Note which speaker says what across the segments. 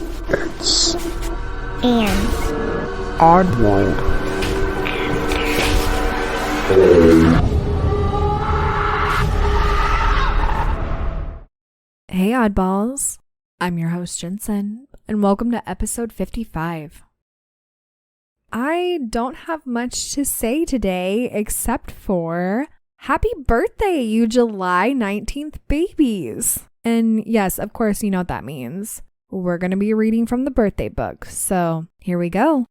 Speaker 1: It's
Speaker 2: and
Speaker 1: Oddworld.
Speaker 3: Hey oddballs, I'm your host Jensen, and welcome to episode 55. I don't have much to say today except for happy birthday, you July 19th babies. And yes, of course, you know what that means. We're going to be reading from the birthday book, so here we go.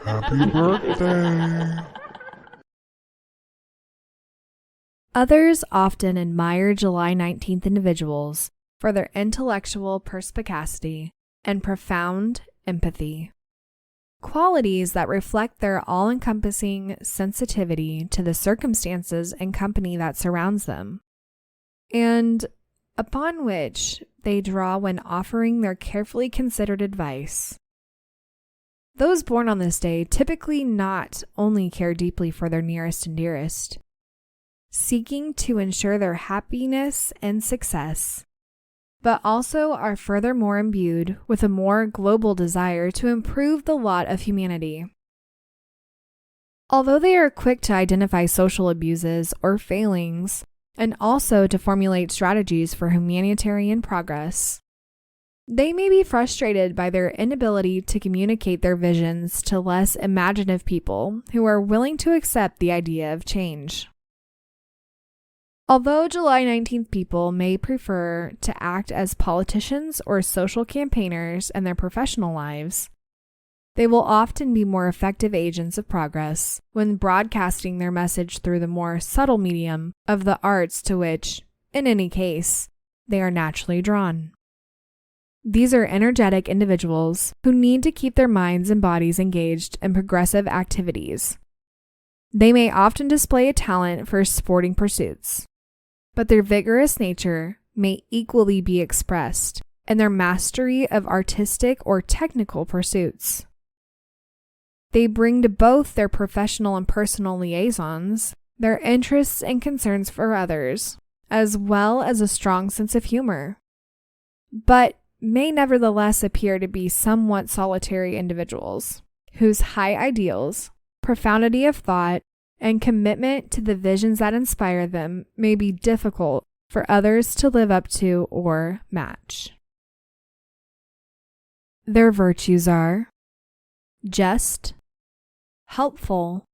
Speaker 1: Happy birthday.
Speaker 3: Others often admire July 19th individuals for their intellectual perspicacity and profound empathy, qualities that reflect their all-encompassing sensitivity to the circumstances and company that surrounds them, and upon which they draw when offering their carefully considered advice. Those born on this day typically not only care deeply for their nearest and dearest, seeking to ensure their happiness and success, but also are furthermore imbued with a more global desire to improve the lot of humanity. Although they are quick to identify social abuses or failings, and also to formulate strategies for humanitarian progress, they may be frustrated by their inability to communicate their visions to less imaginative people who are willing to accept the idea of change. Although July 19th people may prefer to act as politicians or social campaigners in their professional lives, they will often be more effective agents of progress when broadcasting their message through the more subtle medium of the arts to which, in any case, they are naturally drawn. These are energetic individuals who need to keep their minds and bodies engaged in progressive activities. They may often display a talent for sporting pursuits, but their vigorous nature may equally be expressed in their mastery of artistic or technical pursuits. They bring to both their professional and personal liaisons their interests and concerns for others, as well as a strong sense of humor, but may nevertheless appear to be somewhat solitary individuals whose high ideals, profundity of thought, and commitment to the visions that inspire them may be difficult for others to live up to or match. Their virtues are just, helpful,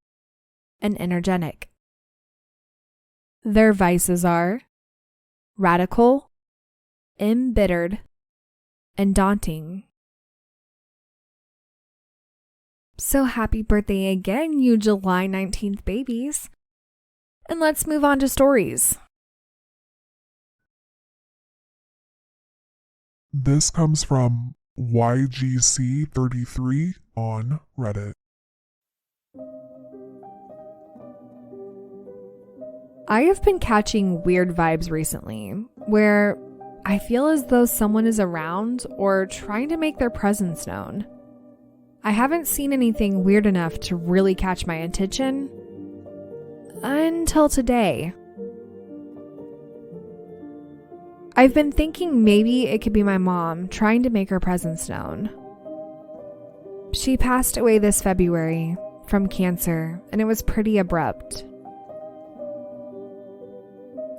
Speaker 3: and energetic. Their vices are radical, embittered, and daunting. So happy birthday again, you July 19th babies. And let's move on to stories.
Speaker 1: This comes from YGC33 on Reddit.
Speaker 3: I have been catching weird vibes recently, where I feel as though someone is around or trying to make their presence known. I haven't seen anything weird enough to really catch my attention until today. I've been thinking maybe it could be my mom trying to make her presence known. She passed away this February from cancer, and it was pretty abrupt.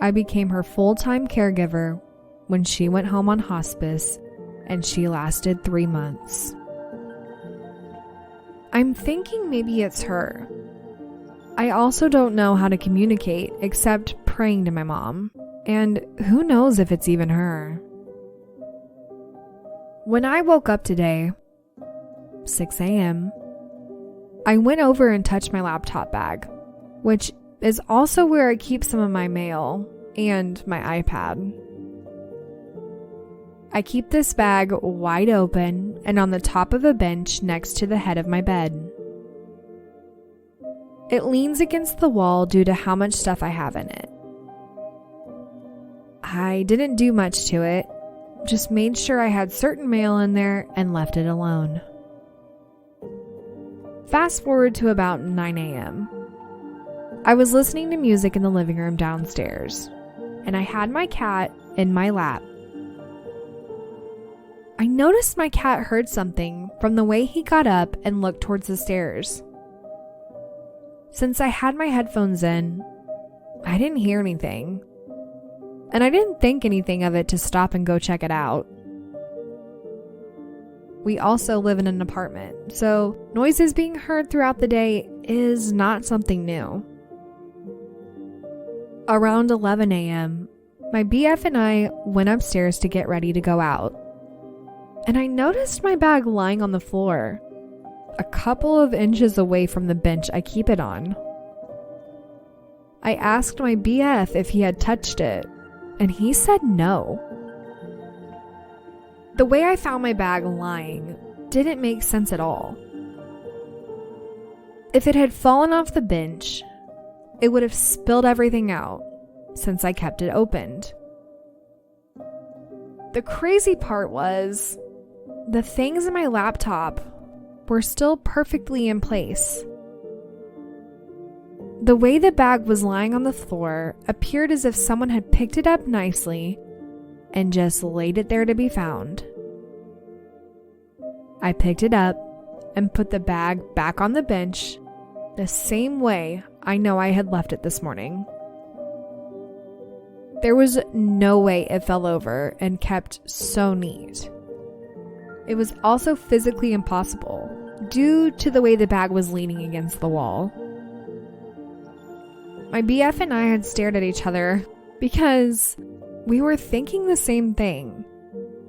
Speaker 3: I became her full-time caregiver when she went home on hospice, and she lasted 3 months. I'm thinking maybe it's her. I also don't know how to communicate except praying to my mom, and who knows if it's even her. When I woke up today, 6 a.m., I went over and touched my laptop bag, which is also where I keep some of my mail and my iPad. I keep this bag wide open and on the top of a bench next to the head of my bed. It leans against the wall due to how much stuff I have in it. I didn't do much to it, just made sure I had certain mail in there and left it alone. Fast forward to about 9 a.m. I was listening to music in the living room downstairs, and I had my cat in my lap, I noticed my cat heard something from the way he got up and looked towards the stairs. Since I had my headphones in, I didn't hear anything. And I didn't think anything of it to stop and go check it out. We also live in an apartment, so noises being heard throughout the day is not something new. Around 11 a.m., my BF and I went upstairs to get ready to go out. And I noticed my bag lying on the floor, a couple of inches away from the bench I keep it on. I asked my BF if he had touched it, and he said no. The way I found my bag lying didn't make sense at all. If it had fallen off the bench, it would have spilled everything out since I kept it opened. The crazy part was, the things in my laptop were still perfectly in place. The way the bag was lying on the floor appeared as if someone had picked it up nicely and just laid it there to be found. I picked it up and put the bag back on the bench the same way I know I had left it this morning. There was no way it fell over and kept so neat. It was also physically impossible due to the way the bag was leaning against the wall. My BF and I had stared at each other because we were thinking the same thing.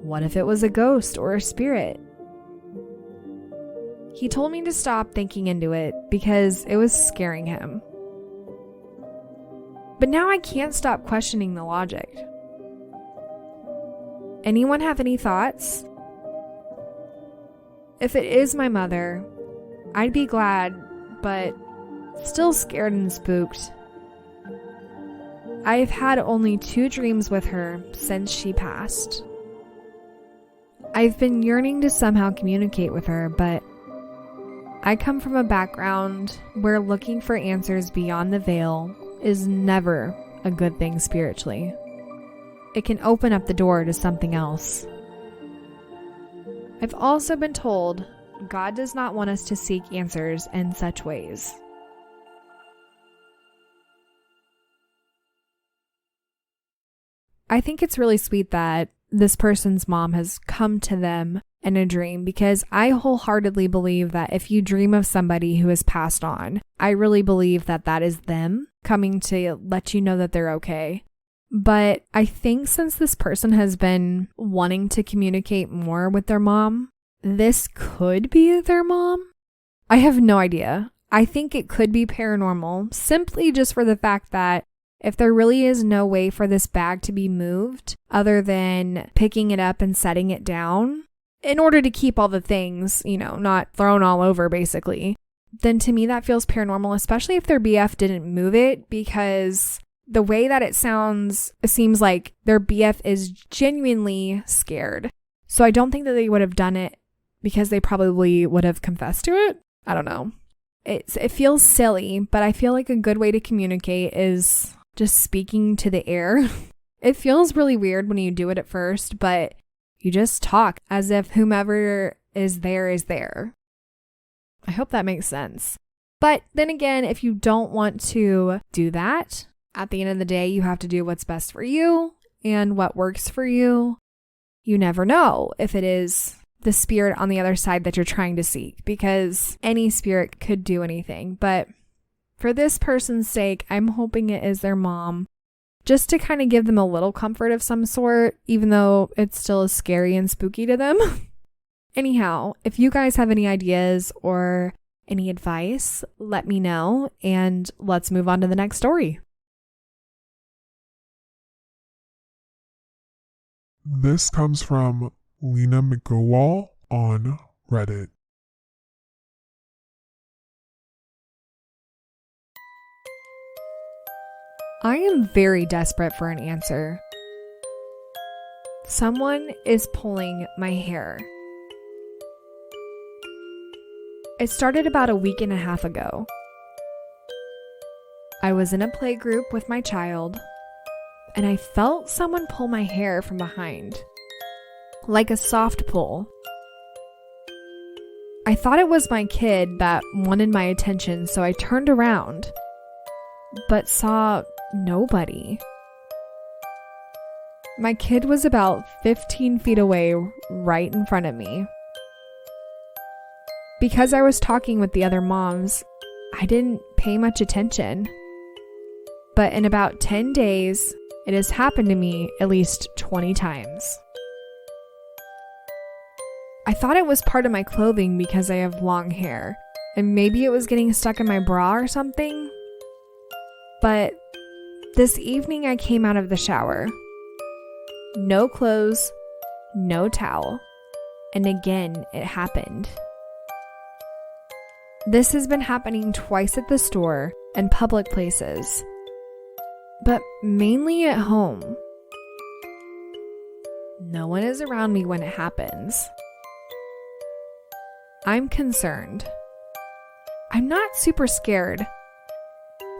Speaker 3: What if it was a ghost or a spirit? He told me to stop thinking into it because it was scaring him. But now I can't stop questioning the logic. Anyone have any thoughts? If it is my mother, I'd be glad, but still scared and spooked. I've had only 2 dreams with her since she passed. I've been yearning to somehow communicate with her, but I come from a background where looking for answers beyond the veil is never a good thing spiritually. It can open up the door to something else. I've also been told God does not want us to seek answers in such ways. I think it's really sweet that this person's mom has come to them in a dream, because I wholeheartedly believe that if you dream of somebody who has passed on, I really believe that that is them coming to let you know that they're okay. But I think since this person has been wanting to communicate more with their mom, this could be their mom. I have no idea. I think it could be paranormal, simply just for the fact that if there really is no way for this bag to be moved other than picking it up and setting it down in order to keep all the things, not thrown all over basically, then to me that feels paranormal, especially if their BF didn't move it, because the way that it sounds, it seems like their BF is genuinely scared. So I don't think that they would have done it because they probably would have confessed to it. I don't know. It feels silly, but I feel like a good way to communicate is just speaking to the air. It feels really weird when you do it at first, but you just talk as if whomever is there is there. I hope that makes sense. But then again, if you don't want to do that, at the end of the day, you have to do what's best for you and what works for you. You never know if it is the spirit on the other side that you're trying to seek, because any spirit could do anything. But for this person's sake, I'm hoping it is their mom, just to kind of give them a little comfort of some sort, even though it still is scary and spooky to them. Anyhow, if you guys have any ideas or any advice, let me know, and let's move on to the next story.
Speaker 1: This comes from lenamcgowall on Reddit.
Speaker 3: I am very desperate for an answer. Someone is pulling my hair. It started about a week and a half ago. I was in a play group with my child, and I felt someone pull my hair from behind. like a soft pull. I thought it was my kid that wanted my attention, so I turned around, but saw nobody. My kid was about 15 feet away, right in front of me. Because I was talking with the other moms, I didn't pay much attention. But in about 10 days, it has happened to me at least 20 times. I thought it was part of my clothing because I have long hair, and maybe it was getting stuck in my bra or something. But this evening I came out of the shower. No clothes, no towel, and again it happened. This has been happening twice at the store and public places, but mainly at home. No one is around me when it happens. I'm concerned. I'm not super scared,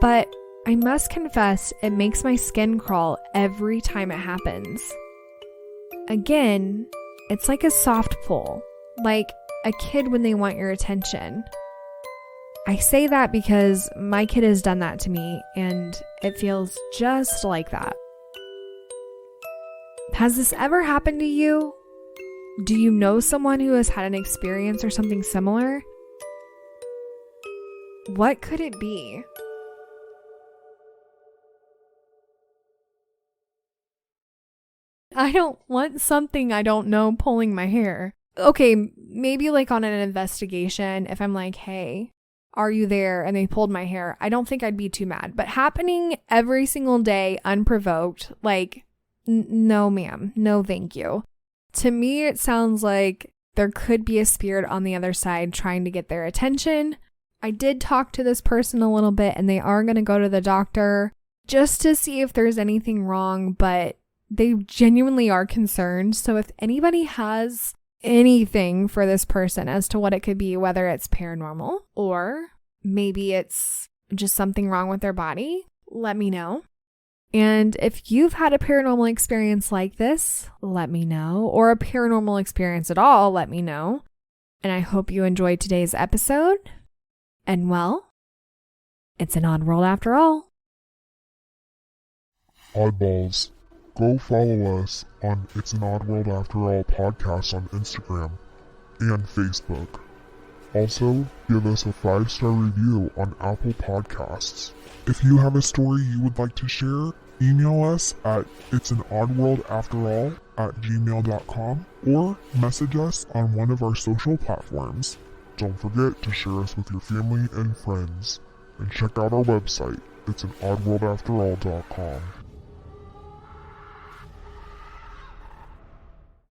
Speaker 3: but I must confess it makes my skin crawl every time it happens. Again, it's like a soft pull, like a kid when they want your attention. I say that because my kid has done that to me, and it feels just like that. Has this ever happened to you? Do you know someone who has had an experience or something similar? What could it be? I don't want something I don't know pulling my hair. Okay, maybe like on an investigation, if I'm like, hey, are you there? And they pulled my hair, I don't think I'd be too mad. But happening every single day, unprovoked, like, no ma'am, no thank you. To me, it sounds like there could be a spirit on the other side trying to get their attention. I did talk to this person a little bit, and they are going to go to the doctor just to see if there's anything wrong, but they genuinely are concerned. So if anybody has anything for this person as to what it could be, whether it's paranormal or maybe it's just something wrong with their body, let me know. And if you've had a paranormal experience like this, let me know. Or a paranormal experience at all, let me know. And I hope you enjoyed today's episode. And well, it's an odd world after all.
Speaker 1: Oddballs. Go follow us on It's an Odd World After All podcast on Instagram and Facebook. Also, give us a 5-star review on Apple Podcasts. If you have a story you would like to share, email us at it'sanoddworldafterall@gmail.com or message us on one of our social platforms. Don't forget to share us with your family and friends. And check out our website, it'sanoddworldafterall.com.